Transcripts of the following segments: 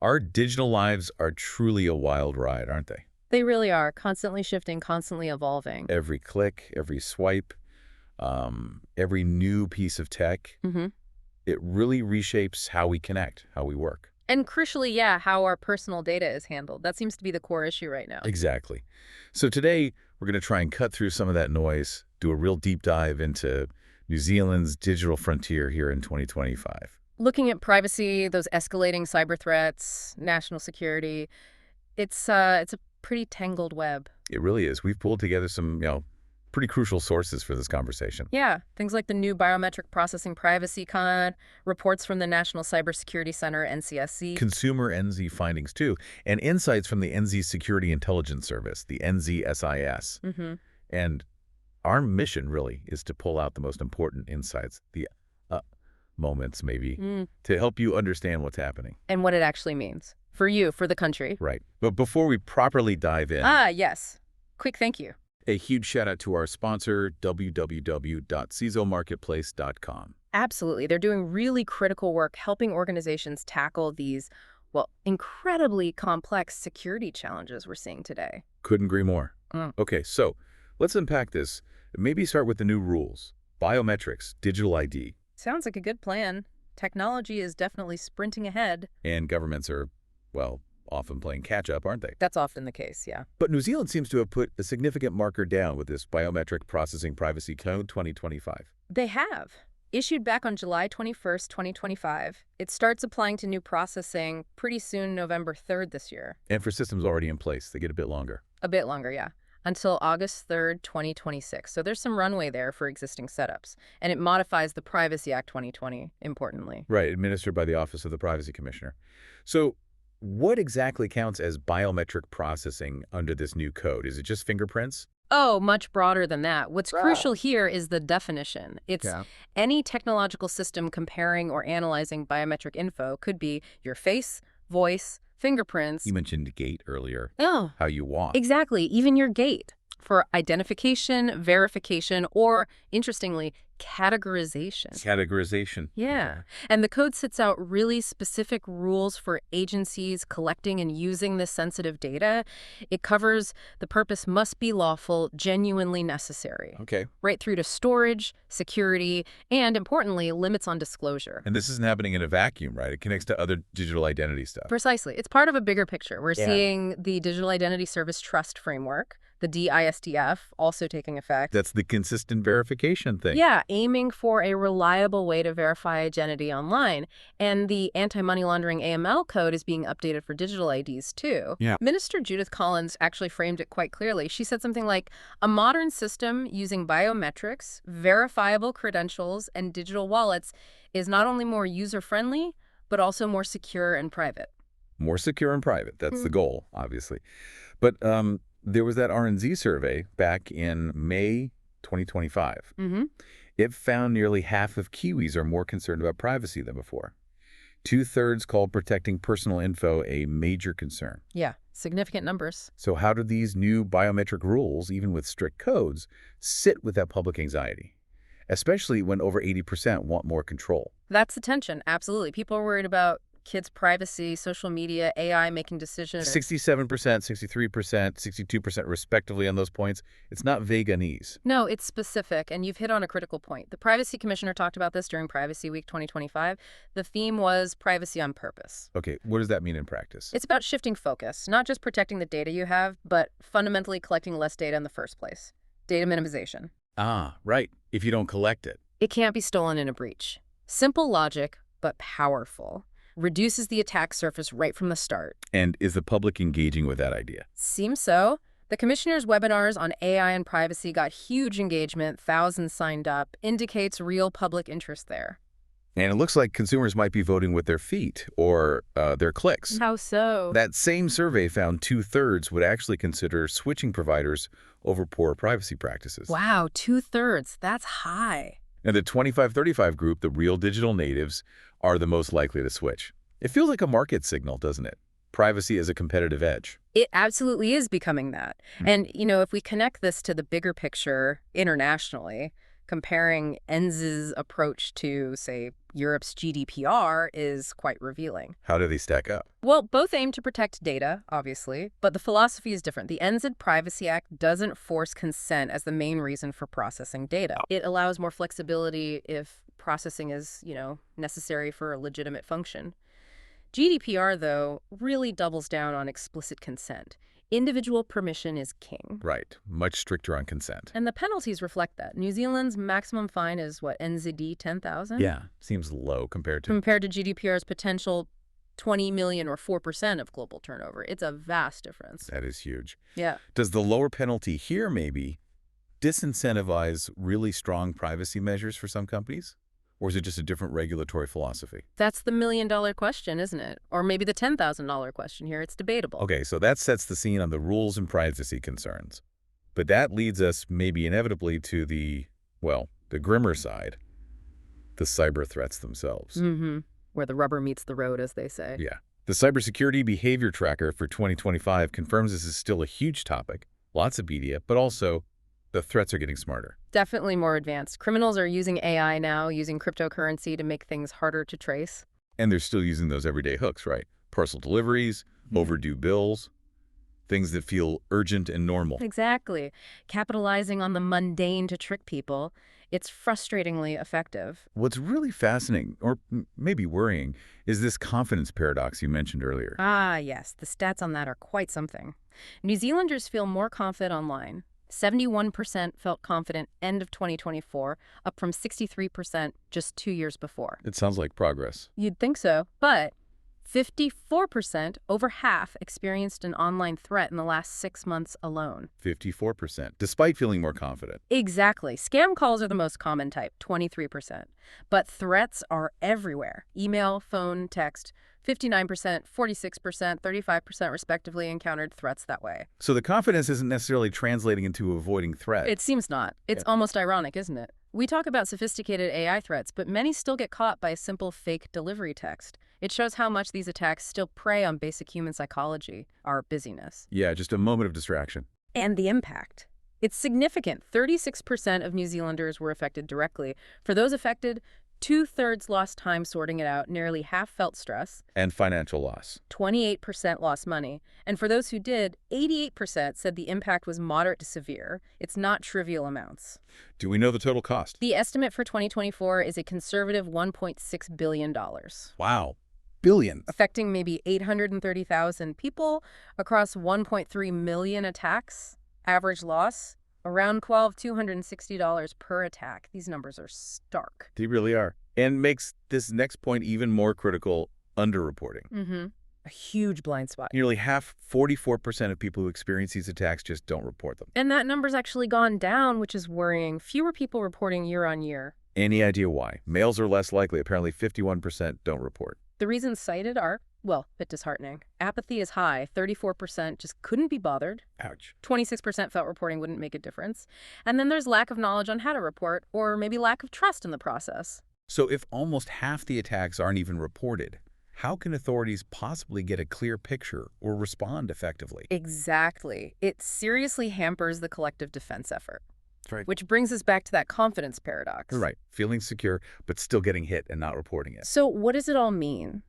Our digital lives are truly a wild ride, aren't they? They really are, constantly shifting, constantly evolving. Every click, every swipe, every new piece of tech, hmm it really reshapes how we connect, how we work. And crucially, yeah, how our personal data is handled. That seems to be the core issue right now. Exactly. So today, we're going to try and cut through some of that noise, do a real deep dive into New Zealand's digital frontier here in 2025. Looking at privacy, those escalating cyber threats, national security, it's a pretty tangled web. It really is. We've pulled together some, pretty crucial sources for this conversation. Yeah, things like the new Biometric Processing Privacy Code, reports from the National Cybersecurity Center, NCSC. Consumer NZ findings, too, and insights from the NZ Security Intelligence Service, the NZSIS. And our mission, really, is to pull out the most important insights, the moments, maybe, to help you understand what's happening. And what it actually means. For you, for the country. Right. But before we properly dive in... Yes. Quick thank you. A huge shout out to our sponsor, www.cisomarketplace.com. Absolutely. They're doing really critical work helping organizations tackle these, well, incredibly complex security challenges we're seeing today. Couldn't agree more. Okay, so let's unpack this. Maybe start with the new rules. Biometrics, digital ID. Sounds like a good plan. Technology is definitely sprinting ahead. And governments are, well, often playing catch-up, aren't they? That's often the case, yeah. But New Zealand seems to have put a significant marker down with this Biometric Processing Privacy Code 2025. They have. Issued back on July 21st, 2025, it starts applying to new processing pretty soon, November 3rd this year. And for systems already in place, they get a bit longer. A bit longer, yeah. Until August 3rd, 2026. So there's some runway there for existing setups. And it modifies the Privacy Act 2020, importantly. Right, administered by the Office of the Privacy Commissioner. So what exactly counts as biometric processing under this new code? Is it just fingerprints? Oh, much broader than that. What's crucial here is the definition. It's any technological system comparing or analyzing biometric info. Could be your face, voice, fingerprints. You mentioned gait earlier. Oh, how you walk. exactly. Even your gait for identification, verification, or, interestingly, categorization. Categorization. Yeah. Okay. And the code sets out really specific rules for agencies collecting and using this sensitive data. It covers the purpose must be lawful, genuinely necessary. Okay. Right through to storage, security, and, importantly, limits on disclosure. And this isn't happening in a vacuum, right? It connects to other digital identity stuff. Precisely. It's part of a bigger picture. We're seeing the Digital Identity Service Trust Framework, the DISTF, also taking effect. That's the consistent verification thing. Yeah, aiming for a reliable way to verify identity online. And the anti-money laundering AML code is being updated for digital IDs, too. Yeah. Minister Judith Collins actually framed it quite clearly. She said something like, a modern system using biometrics, verifiable credentials, and digital wallets is not only more user-friendly, but also more secure and private. More secure and private. That's the goal, obviously. But there was that RNZ survey back in May 2025. It found nearly half of Kiwis are more concerned about privacy than before. 2/3 called protecting personal info a major concern. Yeah, significant numbers. So how do these new biometric rules, even with strict codes, sit with that public anxiety? Especially when over 80% want more control. That's the tension, absolutely. People are worried about kids' privacy, social media, AI making decisions. 67%, 63%, 62% respectively on those points. It's not vague unease. No, it's specific, and you've hit on a critical point. The Privacy Commissioner talked about this during Privacy Week 2025. The theme was privacy on purpose. Okay, what does that mean in practice? It's about shifting focus, not just protecting the data you have, but fundamentally collecting less data in the first place. Data minimization. Ah, right. If you don't collect it. It can't be stolen in a breach. Simple logic, but powerful. Reduces the attack surface right from the start. And is the public engaging with that idea? Seems so. The commissioner's webinars on AI and privacy got huge engagement, thousands signed up, indicates real public interest there. And it looks like consumers might be voting with their feet or their clicks. How so? That same survey found 2/3 would actually consider switching providers over poor privacy practices. Wow, 2/3. That's high. And the 25-35 group, the real digital natives, are the most likely to switch. It feels like a market signal, doesn't it? Privacy is a competitive edge. It absolutely is becoming that. And, if we connect this to the bigger picture internationally, Comparing ENS's approach to, say, Europe's GDPR is quite revealing. How do they stack up? Well, both aim to protect data, obviously, but the philosophy is different. The ENS Privacy Act doesn't force consent as the main reason for processing data. It allows more flexibility if processing is, necessary for a legitimate function. GDPR, though, really doubles down on explicit consent. Individual permission is king. Right. Much stricter on consent. And the penalties reflect that. New Zealand's maximum fine is, what, NZD 10,000? Yeah. Seems low compared to GDPR's potential 20 million or 4% of global turnover. It's a vast difference. That is huge. Yeah. Does the lower penalty here maybe disincentivize really strong privacy measures for some companies? Or is it just a different regulatory philosophy? That's the million-dollar question, isn't it? Or maybe the $10,000 question here. It's debatable. Okay, so that sets the scene on the rules and privacy concerns. But that leads us maybe inevitably to the grimmer side, the cyber threats themselves. Where the rubber meets the road, as they say. Yeah. The Cybersecurity Behavior Tracker for 2025 confirms this is still a huge topic, lots of media, but also the threats are getting smarter. Definitely more advanced. Criminals are using AI now, using cryptocurrency to make things harder to trace. And they're still using those everyday hooks, right? Parcel deliveries, overdue bills, things that feel urgent and normal. Exactly. Capitalizing on the mundane to trick people. It's frustratingly effective. What's really fascinating, or maybe worrying, is this confidence paradox you mentioned earlier. Ah, yes. The stats on that are quite something. New Zealanders feel more confident online. 71% felt confident end of 2024, up from 63% just 2 years before. It sounds like progress. You'd think so, but 54%, over half, experienced an online threat in the last 6 months alone. 54%, despite feeling more confident. Exactly. Scam calls are the most common type, 23%. But threats are everywhere. Email, phone, text. 59%, 46%, 35% respectively encountered threats that way. So the confidence isn't necessarily translating into avoiding threats. It seems not. It's almost ironic, isn't it? We talk about sophisticated AI threats, but many still get caught by a simple fake delivery text. It shows how much these attacks still prey on basic human psychology, our busyness. Yeah, just a moment of distraction. And the impact. It's significant. 36% of New Zealanders were affected directly. For those affected, 2/3 lost time sorting it out, nearly half felt stress. And financial loss. 28% lost money. And for those who did, 88% said the impact was moderate to severe. It's not trivial amounts. Do we know the total cost? The estimate for 2024 is a conservative $1.6 billion. Wow. Billion. Affecting maybe 830,000 people across 1.3 million attacks. Average loss, around $260 per attack. These numbers are stark. They really are. And makes this next point even more critical, underreporting. A huge blind spot. Nearly half, 44% of people who experience these attacks just don't report them. And that number's actually gone down, which is worrying. Fewer people reporting year on year. Any idea why? Males are less likely. Apparently 51% don't report. The reasons cited are, well, a bit disheartening. Apathy is high. 34% just couldn't be bothered. Ouch. 26% felt reporting wouldn't make a difference. And then there's lack of knowledge on how to report, or maybe lack of trust in the process. So if almost half the attacks aren't even reported, how can authorities possibly get a clear picture or respond effectively? Exactly. It seriously hampers the collective defense effort. That's right. Which brings us back to that confidence paradox. Right. Feeling secure, but still getting hit and not reporting it. So what does it all mean?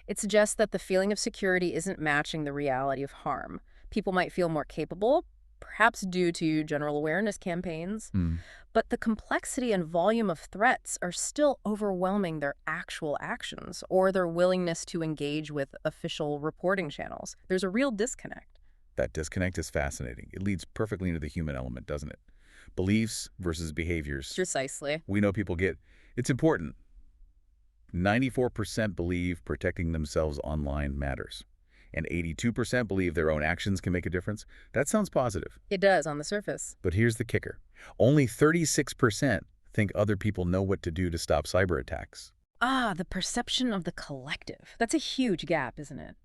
It suggests that the feeling of security isn't matching the reality of harm. People might feel more capable, perhaps due to general awareness campaigns, but the complexity and volume of threats are still overwhelming their actual actions or their willingness to engage with official reporting channels. There's a real disconnect. That disconnect is fascinating. It leads perfectly into the human element, doesn't it? Beliefs versus behaviors. Precisely. We know people get. It's important. 94% believe protecting themselves online matters. And 82% believe their own actions can make a difference. That sounds positive. It does on the surface. But here's the kicker. Only 36% think other people know what to do to stop cyber attacks. Ah, the perception of the collective. That's a huge gap, isn't it?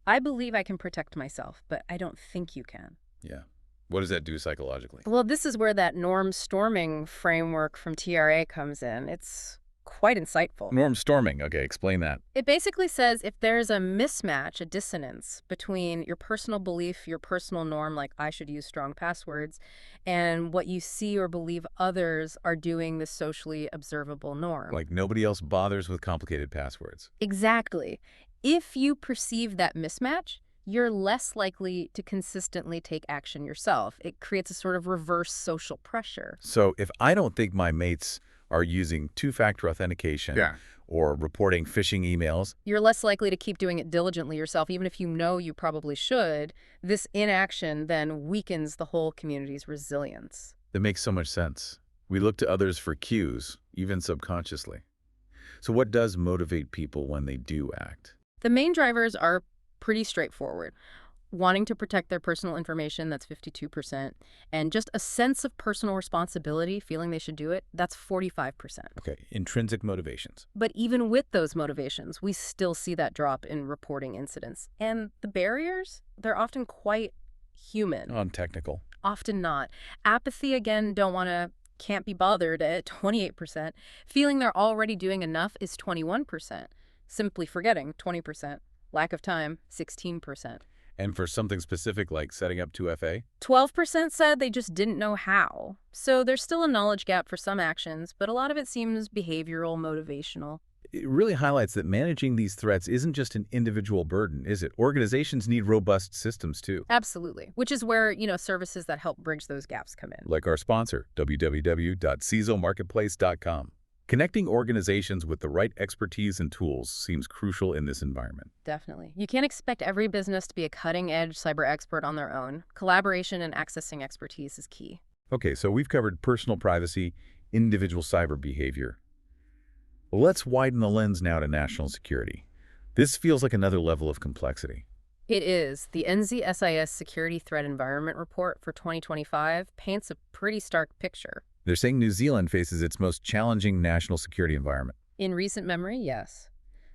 I believe I can protect myself, but I don't think you can. Yeah. What does that do psychologically? Well, this is where that norm storming framework from TRA comes in. It's quite insightful. Norm storming. Okay, explain that. It basically says if there's a mismatch, a dissonance between your personal belief, your personal norm, like I should use strong passwords, and what you see or believe others are doing, the socially observable norm. Like nobody else bothers with complicated passwords. Exactly. If you perceive that mismatch, you're less likely to consistently take action yourself. It creates a sort of reverse social pressure. So if I don't think my mates are using two-factor authentication or reporting phishing emails, you're less likely to keep doing it diligently yourself, even if you know you probably should. This inaction then weakens the whole community's resilience. that makes so much sense. We look to others for cues, even subconsciously. So what does motivate people when they do act? The main drivers are pretty straightforward. Wanting to protect their personal information, that's 52%, and just a sense of personal responsibility, feeling they should do it, that's 45%. Okay, intrinsic motivations. But even with those motivations, we still see that drop in reporting incidents. And the barriers, they're often quite human. Non-technical. Often not. Apathy, again, can't be bothered at 28%. Feeling they're already doing enough is 21%. Simply forgetting, 20%. Lack of time, 16%. And for something specific like setting up 2FA? 12% said they just didn't know how. So there's still a knowledge gap for some actions, but a lot of it seems behavioral, motivational. It really highlights that managing these threats isn't just an individual burden, is it? Organizations need robust systems too. Absolutely. Which is where, services that help bridge those gaps come in. Like our sponsor, www.cisomarketplace.com. Connecting organizations with the right expertise and tools seems crucial in this environment. Definitely. You can't expect every business to be a cutting-edge cyber expert on their own. Collaboration and accessing expertise is key. Okay, so we've covered personal privacy, individual cyber behavior. Let's widen the lens now to national security. This feels like another level of complexity. It is. The NZSIS Security Threat Environment Report for 2025 paints a pretty stark picture. They're saying New Zealand faces its most challenging national security environment. In recent memory, yes.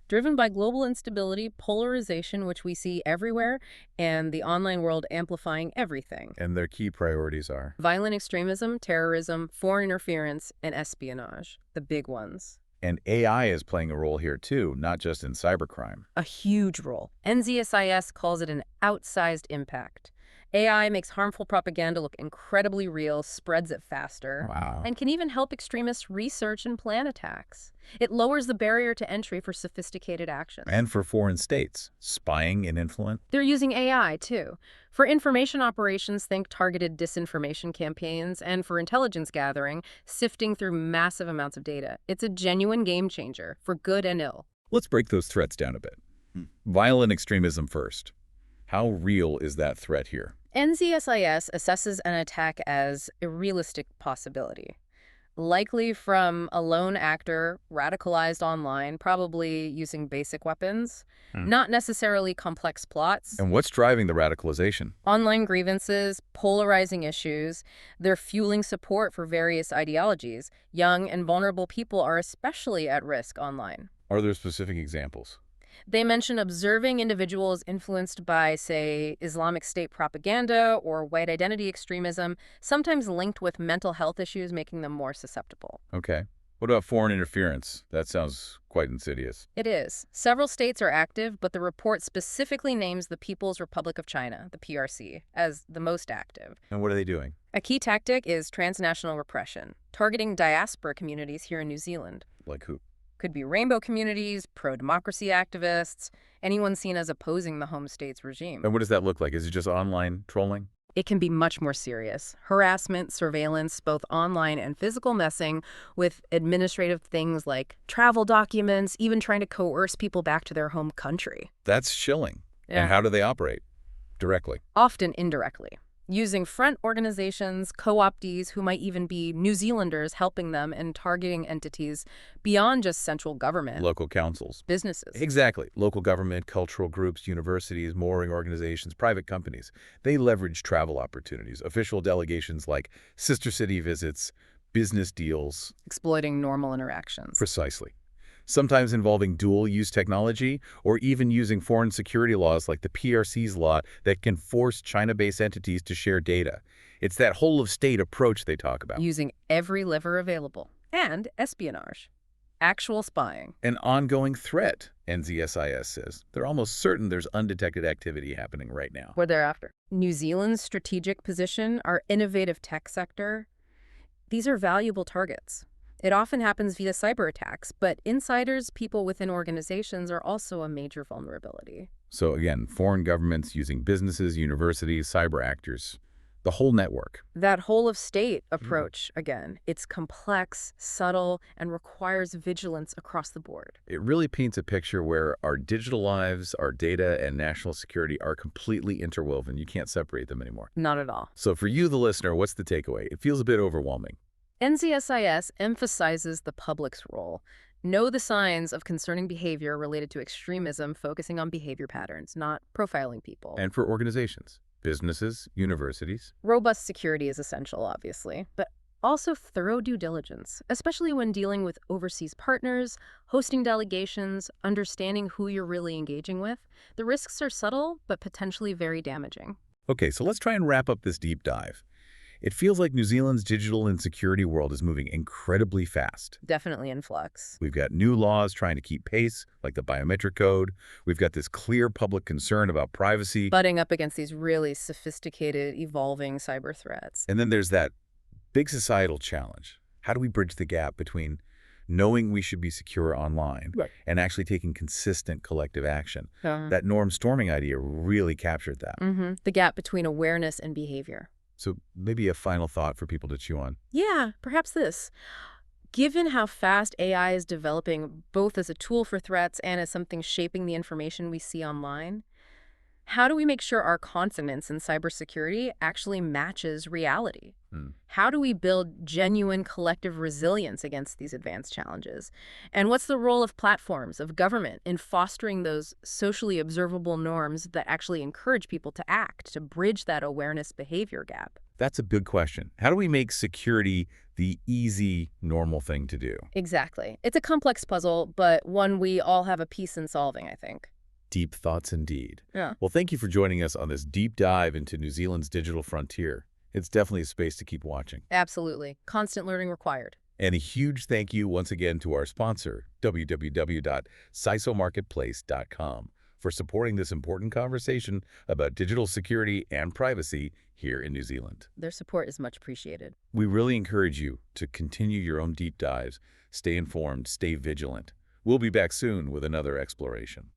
Driven by global instability, polarization, which we see everywhere, and the online world amplifying everything. And their key priorities are? Violent extremism, terrorism, foreign interference, and espionage. The big ones. And AI is playing a role here too, not just in cybercrime. A huge role. NZSIS calls it an outsized impact. AI makes harmful propaganda look incredibly real, spreads it faster, and can even help extremists research and plan attacks. It lowers the barrier to entry for sophisticated actions. And for foreign states, spying and influence. They're using AI, too. For information operations, think targeted disinformation campaigns, and for intelligence gathering, sifting through massive amounts of data. It's a genuine game changer, for good and ill. Let's break those threats down a bit. Violent extremism first. How real is that threat here? NZSIS assesses an attack as a realistic possibility. Likely from a lone actor, radicalized online, probably using basic weapons, not necessarily complex plots. And what's driving the radicalization? Online grievances, polarizing issues, they're fueling support for various ideologies. Young and vulnerable people are especially at risk online. Are there specific examples? They mention observing individuals influenced by, say, Islamic State propaganda or white identity extremism, sometimes linked with mental health issues, making them more susceptible. Okay. What about foreign interference? That sounds quite insidious. It is. Several states are active, but the report specifically names the People's Republic of China, the PRC, as the most active. And what are they doing? A key tactic is transnational repression, targeting diaspora communities here in New Zealand. Like who? Could be rainbow communities, pro-democracy activists, anyone seen as opposing the home state's regime. And what does that look like? Is it just online trolling? It can be much more serious. Harassment, surveillance, both online and physical messing with administrative things like travel documents, even trying to coerce people back to their home country. That's chilling. Yeah. And how do they operate? Directly? Often indirectly. Using front organizations, co-optees who might even be New Zealanders helping them and targeting entities beyond just central government. Local councils. Businesses. Exactly. Local government, cultural groups, universities, mooring organizations, private companies. They leverage travel opportunities, official delegations like sister city visits, business deals. Exploiting normal interactions. Precisely. Sometimes involving dual-use technology or even using foreign security laws like the PRC's law that can force China-based entities to share data. It's that whole-of-state approach they talk about. Using every lever available. And espionage. Actual spying. An ongoing threat, NZSIS says. They're almost certain there's undetected activity happening right now. What they're after. New Zealand's strategic position, our innovative tech sector, these are valuable targets. It often happens via cyber attacks, but insiders, people within organizations, are also a major vulnerability. So again, foreign governments using businesses, universities, cyber actors, the whole network. That whole of state approach, again, it's complex, subtle, and requires vigilance across the board. It really paints a picture where our digital lives, our data, and national security are completely interwoven. You can't separate them anymore. Not at all. So for you, the listener, what's the takeaway? It feels a bit overwhelming. NZSIS emphasizes the public's role. Know the signs of concerning behavior related to extremism, focusing on behavior patterns, not profiling people. And for organizations, businesses, universities. Robust security is essential, obviously, but also thorough due diligence, especially when dealing with overseas partners, hosting delegations, understanding who you're really engaging with. The risks are subtle, but potentially very damaging. Okay, so let's try and wrap up this deep dive. It feels like New Zealand's digital and security world is moving incredibly fast. Definitely in flux. We've got new laws trying to keep pace, like the Biometric Code. We've got this clear public concern about privacy. Butting up against these really sophisticated, evolving cyber threats. And then there's that big societal challenge. How do we bridge the gap between knowing we should be secure online and actually taking consistent collective action? That norm storming idea really captured that. The gap between awareness and behavior. So maybe a final thought for people to chew on. Yeah, perhaps this. Given how fast AI is developing, both as a tool for threats and as something shaping the information we see online, how do we make sure our confidence in cybersecurity actually matches reality? How do we build genuine collective resilience against these advanced challenges? And what's the role of platforms, of government, in fostering those socially observable norms that actually encourage people to act, to bridge that awareness behavior gap? That's a good question. How do we make security the easy, normal thing to do? Exactly. It's a complex puzzle, but one we all have a piece in solving, I think. Deep thoughts indeed. Yeah. Well, thank you for joining us on this deep dive into New Zealand's digital frontier. It's definitely a space to keep watching. Absolutely. Constant learning required. And a huge thank you once again to our sponsor, www.cisomarketplace.com, for supporting this important conversation about digital security and privacy here in New Zealand. Their support is much appreciated. We really encourage you to continue your own deep dives, stay informed, stay vigilant. We'll be back soon with another exploration.